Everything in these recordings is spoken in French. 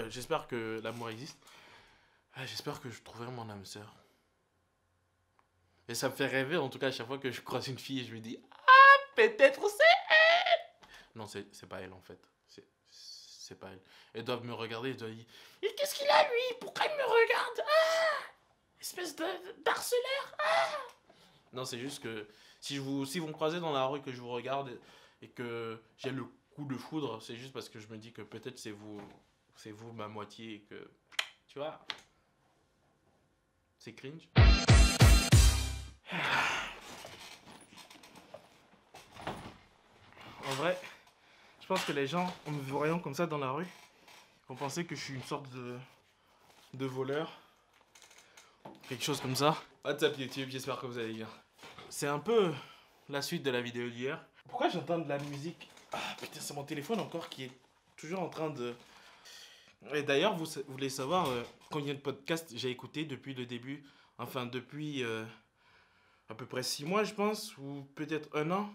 j'espère que l'amour existe. J'espère que je trouverai mon âme sœur. Et ça me fait rêver, en tout cas, à chaque fois que je croise une fille et je me dis, peut-être c'est... Non, c'est pas elle, en fait. C'est pas elle. Elles doivent me regarder, elles doivent dire, et qu'est-ce qu'il a, lui? Pourquoi il me regarde? Espèce d'harceleur. Non, c'est juste que si vous me croisez dans la rue, que je vous regarde et que j'ai le coup de foudre, c'est juste parce que je me dis que peut-être c'est vous ma moitié et que, tu vois, c'est cringe. En vrai, je pense que les gens, en me voyant comme ça dans la rue, vont penser que je suis une sorte de voleur. Quelque chose comme ça. What's up YouTube, j'espère que vous allez bien. C'est un peu la suite de la vidéo d'hier. Pourquoi j'entends de la musique? Putain, c'est mon téléphone encore qui est toujours en train de... Et d'ailleurs, vous voulez savoir combien de podcasts j'ai écouté depuis le début? Enfin, depuis à peu près 6 mois, je pense, ou peut-être 1 an.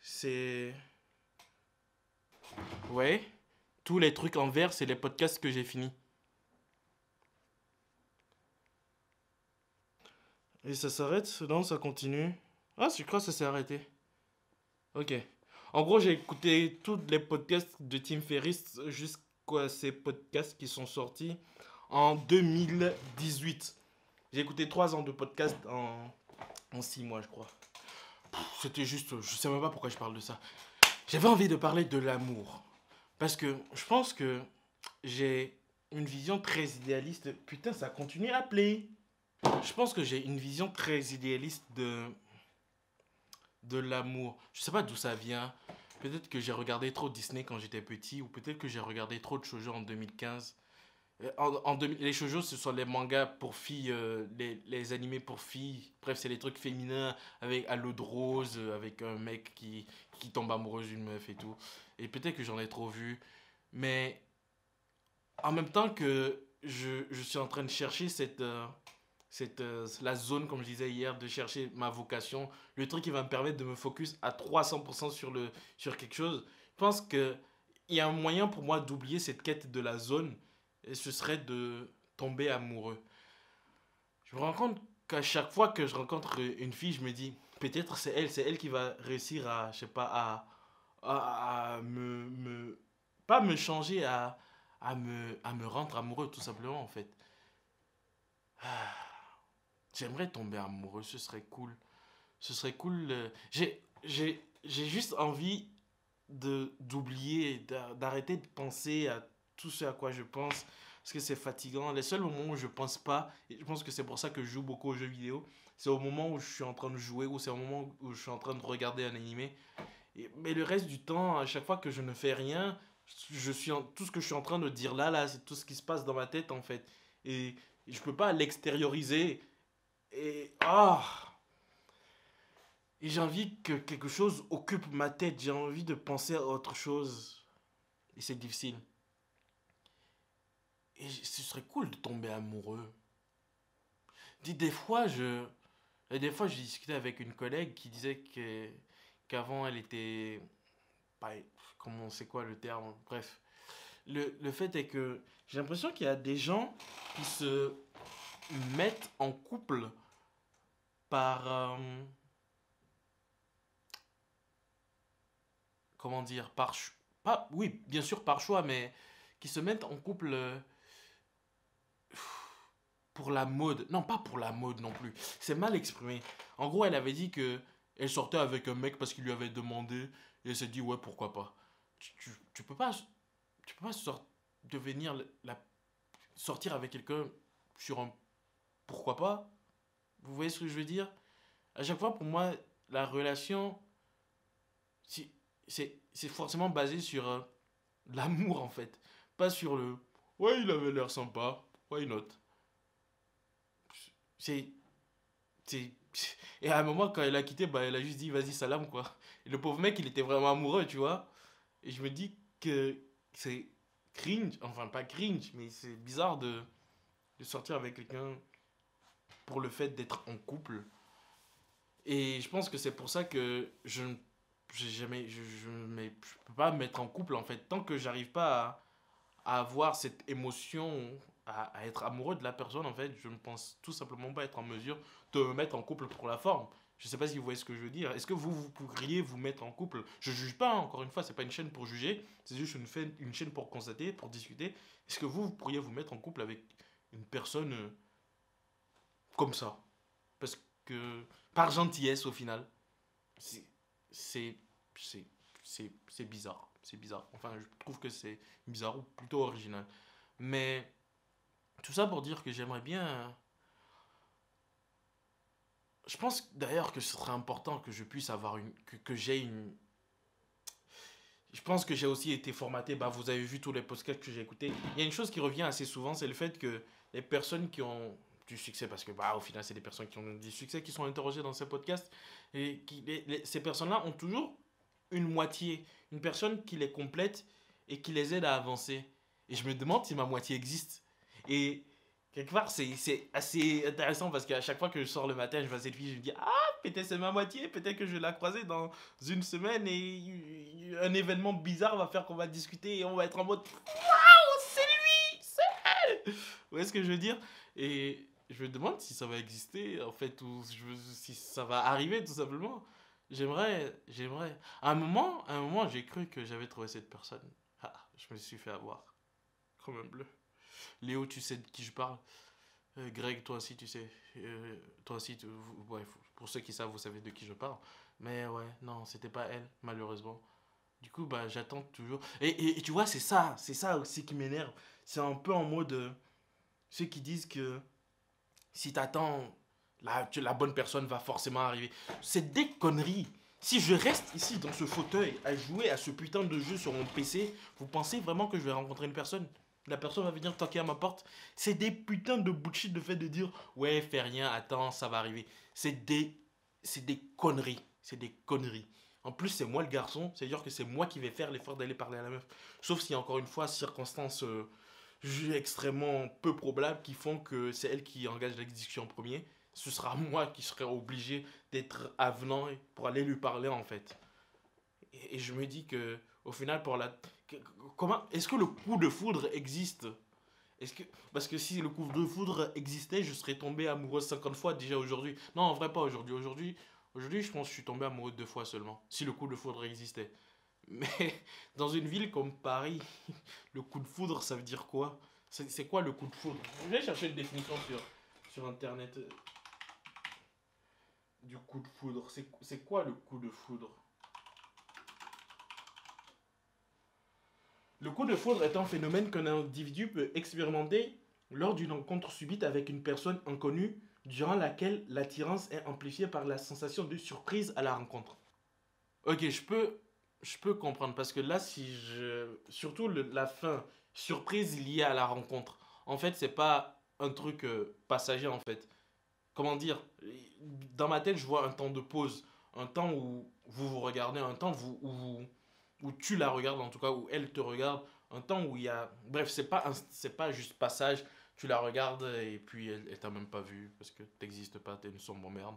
C'est... Ouais. Tous les trucs en vert, c'est les podcasts que j'ai finis. Et ça s'arrête? Non, ça continue. Ah, je crois que ça s'est arrêté. Ok. En gros, j'ai écouté tous les podcasts de Tim Ferriss jusqu'à ces podcasts qui sont sortis en 2018. J'ai écouté 3 ans de podcast en 6 mois, je crois. C'était juste... Je sais même pas pourquoi je parle de ça. J'avais envie de parler de l'amour. Parce que je pense que j'ai une vision très idéaliste. Putain, ça continue à play. Je pense que j'ai une vision très idéaliste de l'amour. Je sais pas d'où ça vient. Peut-être que j'ai regardé trop Disney quand j'étais petit, ou peut-être que j'ai regardé trop de shoujo en 2015. Les shoujo, ce sont les mangas pour filles, les animés pour filles. Bref, c'est les trucs féminins avec à l'eau de rose, avec un mec qui tombe amoureux d'une meuf et tout. Et peut-être que j'en ai trop vu. Mais en même temps que je suis en train de chercher la zone, comme je disais hier, de chercher ma vocation, le truc qui va me permettre de me focus à 300% sur quelque chose. Je pense qu'il y a un moyen pour moi d'oublier cette quête de la zone, et ce serait de tomber amoureux. Je me rends compte qu'à chaque fois que je rencontre une fille, je me dis, peut-être c'est elle qui va réussir à, je sais pas, à pas me changer, à me rendre amoureux, tout simplement, en fait. J'aimerais tomber amoureux, ce serait cool. Ce serait cool. J'ai juste envie d'oublier, d'arrêter de penser à tout ce à quoi je pense. Parce que c'est fatigant. Les seuls moments où je pense pas, et je pense que c'est pour ça que je joue beaucoup aux jeux vidéo, c'est au moment où je suis en train de jouer ou c'est au moment où je suis en train de regarder un animé. Mais le reste du temps, à chaque fois que je ne fais rien, tout ce que je suis en train de dire là, c'est tout ce qui se passe dans ma tête en fait. Et je peux pas l'extérioriser. Et et j'ai envie que quelque chose occupe ma tête. J'ai envie de penser à autre chose. Et c'est difficile. Et ce serait cool de tomber amoureux. Des fois, j'ai discuté avec une collègue qui disait qu'avant, elle était... Pas, comment, c'est quoi le terme? Bref. Le fait est que j'ai l'impression qu'il y a des gens qui se mettent en couple par... comment dire? Pas, oui, bien sûr par choix, mais qui se mettent en couple pour la mode. Non, pas pour la mode non plus. C'est mal exprimé. En gros, elle avait dit que elle sortait avec un mec parce qu'il lui avait demandé et elle s'est dit ouais, pourquoi pas. Tu peux pas devenir sortir avec quelqu'un sur un pourquoi pas. Vous voyez ce que je veux dire? À chaque fois pour moi la relation c'est c'est forcément basé sur l'amour en fait, pas sur le ouais, il avait l'air sympa, why not? C'est c'est et à un moment quand elle a quitté, bah elle a juste dit vas-y salam quoi. Et le pauvre mec, il était vraiment amoureux, tu vois. Et je me dis que c'est cringe, enfin pas cringe, mais c'est bizarre de sortir avec quelqu'un pour le fait d'être en couple. Et je pense que c'est pour ça que j'ai jamais, je peux pas me mettre en couple en fait. Tant que j'arrive pas à avoir cette émotion, à être amoureux de la personne, en fait, je ne pense tout simplement pas être en mesure de me mettre en couple pour la forme. Je sais pas si vous voyez ce que je veux dire. Est-ce que vous pourriez vous mettre en couple? Je juge pas, hein, encore une fois, c'est pas une chaîne pour juger, c'est juste une chaîne pour constater, pour discuter. Est-ce que vous pourriez vous mettre en couple avec une personne comme ça? Parce que, par gentillesse au final, c'est, c'est, c'est bizarre. C'est bizarre. Enfin, je trouve que c'est bizarre ou plutôt original. Mais tout ça pour dire que j'aimerais bien. Je pense d'ailleurs que ce serait important que je puisse avoir que j'ai une. Je pense que j'ai aussi été formaté. Bah, vous avez vu tous les podcasts que j'ai écoutés. Il y a une chose qui revient assez souvent, c'est le fait que les personnes qui ont du succès, parce que bah, au final, c'est des personnes qui ont du succès qui sont interrogées dans ces podcasts, et ces personnes-là ont toujours une moitié, une personne qui les complète et qui les aide à avancer. Et je me demande si ma moitié existe. Et quelque part, c'est assez intéressant parce qu'à chaque fois que je sors le matin, je vois cette fille, je me dis, ah, peut-être c'est ma moitié, peut-être que je vais la croiser dans une semaine et un événement bizarre va faire qu'on va discuter et on va être en mode, waouh, c'est lui, c'est elle. Vous voyez ce que je veux dire? Et je me demande si ça va exister, en fait, ou si ça va arriver, tout simplement. J'aimerais. À un moment, j'ai cru que j'avais trouvé cette personne. Ah, je me suis fait avoir. Comme un bleu. Léo, tu sais de qui je parle. Greg, toi aussi, tu sais. Toi aussi, ouais, pour ceux qui savent, vous savez de qui je parle. Mais ouais, non, c'était pas elle, malheureusement. Du coup, bah, j'attends toujours. Et tu vois, c'est ça aussi qui m'énerve. C'est un peu en mode ceux qui disent que si t'attends, la bonne personne va forcément arriver. C'est des conneries. Si je reste ici dans ce fauteuil à jouer à ce putain de jeu sur mon PC, vous pensez vraiment que je vais rencontrer une personne? La personne va venir toquer à ma porte? C'est des putains de bullshit de fait de dire ouais, fais rien, attends, ça va arriver. C'est des conneries. C'est des conneries. En plus, c'est moi le garçon, c'est-à-dire que c'est moi qui vais faire l'effort d'aller parler à la meuf. Sauf si, encore une fois, circonstances extrêmement peu probables qui font que c'est elle qui engage la discussion en premier. Ce sera moi qui serai obligé d'être avenant pour aller lui parler en fait. Et je me dis que au final pour la comment est-ce que le coup de foudre existe? Est-ce que parce que si le coup de foudre existait, je serais tombé amoureux 50 fois déjà aujourd'hui. Non, en vrai pas aujourd'hui. Aujourd'hui, je pense que je suis tombé amoureux 2 fois seulement si le coup de foudre existait. Mais dans une ville comme Paris, le coup de foudre, ça veut dire quoi? C'est quoi le coup de foudre? Je vais chercher une définition sur internet du coup de foudre. C'est quoi le coup de foudre? Le coup de foudre est un phénomène qu'un individu peut expérimenter lors d'une rencontre subite avec une personne inconnue, durant laquelle l'attirance est amplifiée par la sensation de surprise à la rencontre. Ok, je peux comprendre parce que là, si je. Surtout la fin, surprise liée à la rencontre. En fait, c'est pas un truc passager en fait. Comment dire? Dans ma tête, je vois un temps de pause. Un temps où vous vous regardez, un temps où tu la regardes en tout cas, où elle te regarde. Un temps où il y a. Bref, c'est pas juste passage. Tu la regardes et puis elle t'a même pas vu parce que t'existes pas, t'es une sombre merde.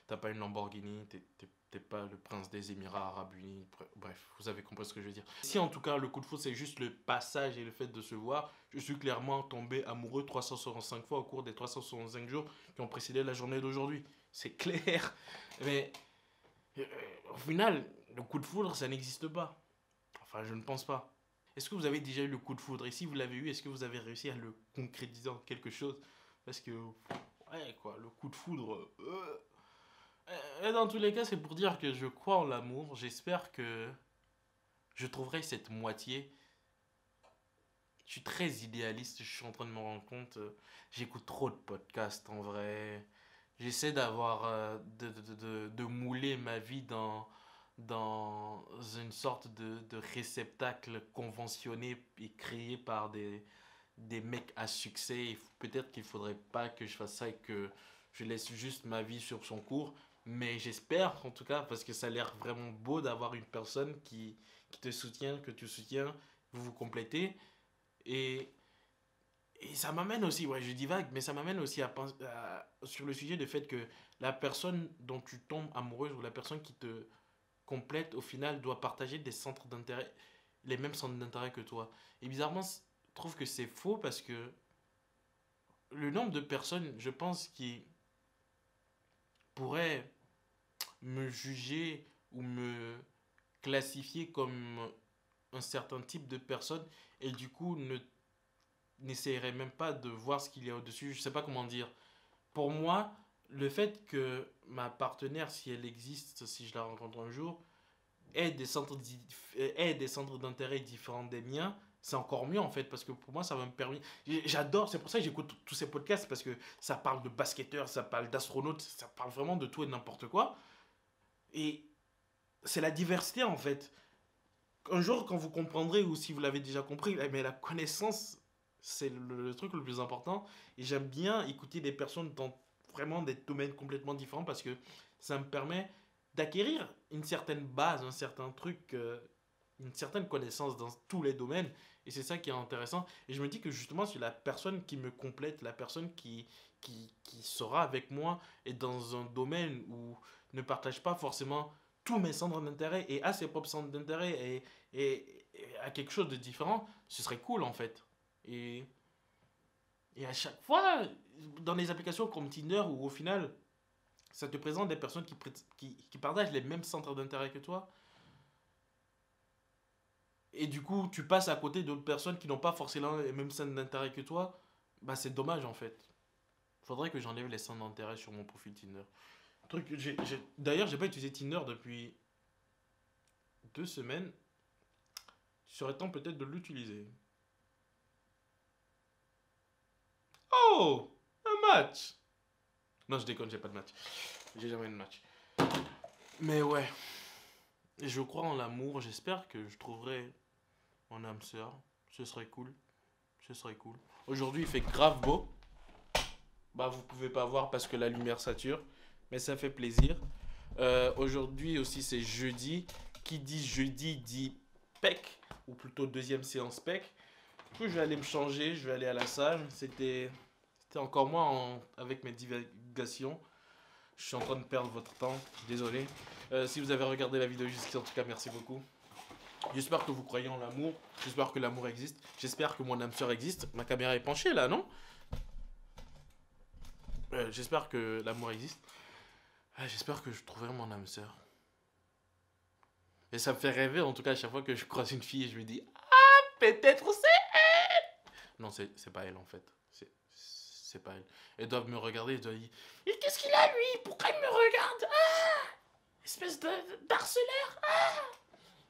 T'as pas une Lamborghini, t'es pas le prince des Émirats Arabes Unis. Bref, vous avez compris ce que je veux dire. Si en tout cas le coup de foudre c'est juste le passage et le fait de se voir, je suis clairement tombé amoureux 365 fois au cours des 365 jours qui ont précédé la journée d'aujourd'hui. C'est clair. Mais euh, au final, le coup de foudre ça n'existe pas. Enfin, je ne pense pas. Est-ce que vous avez déjà eu le coup de foudre? Et si vous l'avez eu, est-ce que vous avez réussi à le concrétiser en quelque chose? Parce que, ouais, quoi, le coup de foudre. Dans tous les cas, c'est pour dire que je crois en l'amour. J'espère que je trouverai cette moitié. Je suis très idéaliste, je suis en train de me rendre compte. J'écoute trop de podcasts en vrai. J'essaie d'avoir. De mouler ma vie dans une sorte de réceptacle conventionné et créé par des mecs à succès. Peut-être qu'il faudrait pas que je fasse ça et que je laisse juste ma vie sur son cours. Mais j'espère, en tout cas, parce que ça a l'air vraiment beau d'avoir une personne qui te soutient, que tu soutiens, vous vous complétez. Et, et ça m'amène aussi, ouais, je divague, mais ça m'amène aussi sur le sujet du fait que la personne dont tu tombes amoureuse ou la personne qui te complète, au final, doit partager des centres d'intérêt, les mêmes centres d'intérêt que toi. Et bizarrement, trouve que c'est faux parce que le nombre de personnes, je pense, qui pourraient me juger ou me classifier comme un certain type de personne et du coup n'essayerait même pas de voir ce qu'il y a au-dessus. Je sais pas comment dire. Pour moi, le fait que ma partenaire, si elle existe, si je la rencontre un jour, ait des centres d'intérêt différents des miens, c'est encore mieux en fait, parce que pour moi, ça va me permettre. J'adore, c'est pour ça que j'écoute tous ces podcasts, parce que ça parle de basketteurs, ça parle d'astronautes, ça parle vraiment de tout et de n'importe quoi. Et c'est la diversité en fait. Un jour, quand vous comprendrez, ou si vous l'avez déjà compris, mais la connaissance, c'est le truc le plus important. Et j'aime bien écouter des personnes dans vraiment des domaines complètement différents parce que ça me permet d'acquérir une certaine base, un certain truc, une certaine connaissance dans tous les domaines. Et c'est ça qui est intéressant. Et je me dis que justement, c'est la personne qui me complète, la personne qui sera avec moi et dans un domaine où ne partage pas forcément tous mes centres d'intérêt et a ses propres centres d'intérêt et à quelque chose de différent, ce serait cool en fait. Et, et à chaque fois, dans les applications comme Tinder, où au final, ça te présente des personnes qui partagent les mêmes centres d'intérêt que toi, et du coup, tu passes à côté d'autres personnes qui n'ont pas forcément les mêmes centres d'intérêt que toi, bah c'est dommage en fait. Faudrait que j'enlève les centres d'intérêt sur mon profil Tinder. D'ailleurs, j'ai pas utilisé Tinder depuis 2 semaines. Serait temps peut-être de l'utiliser. Oh! Un match! Non, je déconne, j'ai pas de match. J'ai jamais de match. Mais ouais, je crois en l'amour. J'espère que je trouverai mon âme sœur. Ce serait cool. Ce serait cool. Aujourd'hui, il fait grave beau. Bah, vous pouvez pas voir parce que la lumière sature. Mais ça fait plaisir. Aujourd'hui aussi, c'est jeudi. Qui dit jeudi dit PEC. Ou plutôt deuxième séance PEC. Du coup, je vais aller me changer. Je vais aller à la salle. C'était encore moi avec mes divagations. Je suis en train de perdre votre temps. Désolé. Si vous avez regardé la vidéo jusqu'ici, en tout cas, merci beaucoup. J'espère que vous croyez en l'amour. J'espère que l'amour existe. J'espère que mon âme sœur existe. Ma caméra est penchée là, non? J'espère que l'amour existe. J'espère que je trouverai mon âme sœur. Et ça me fait rêver, en tout cas, à chaque fois que je croise une fille et je me dis, ah, peut-être c'est... Non, c'est pas elle en fait. C'est pas elle. Elles doivent me regarder et doivent dire, et qu'est-ce qu'il a lui? Pourquoi il me regarde? Ah, espèce d'harceleur. Ah.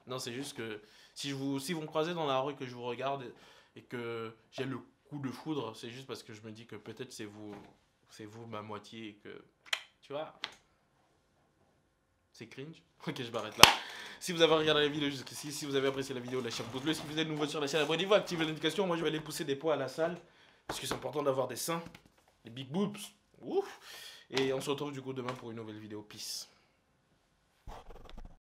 Non, c'est juste que si vous me croisez dans la rue, que je vous regarde et que j'ai le coup de foudre, c'est juste parce que je me dis que peut-être c'est vous ma moitié et que, tu vois, c'est cringe. Ok, je m'arrête là. Si vous avez regardé la vidéo jusqu'ici, si vous avez apprécié la vidéo, lâchez un pouce bleu. Si vous êtes nouveau sur la chaîne, abonnez-vous, activez les notifications. Moi, je vais aller pousser des poids à la salle parce que c'est important d'avoir des seins, des big boobs. Ouf. Et on se retrouve du coup demain pour une nouvelle vidéo. Peace.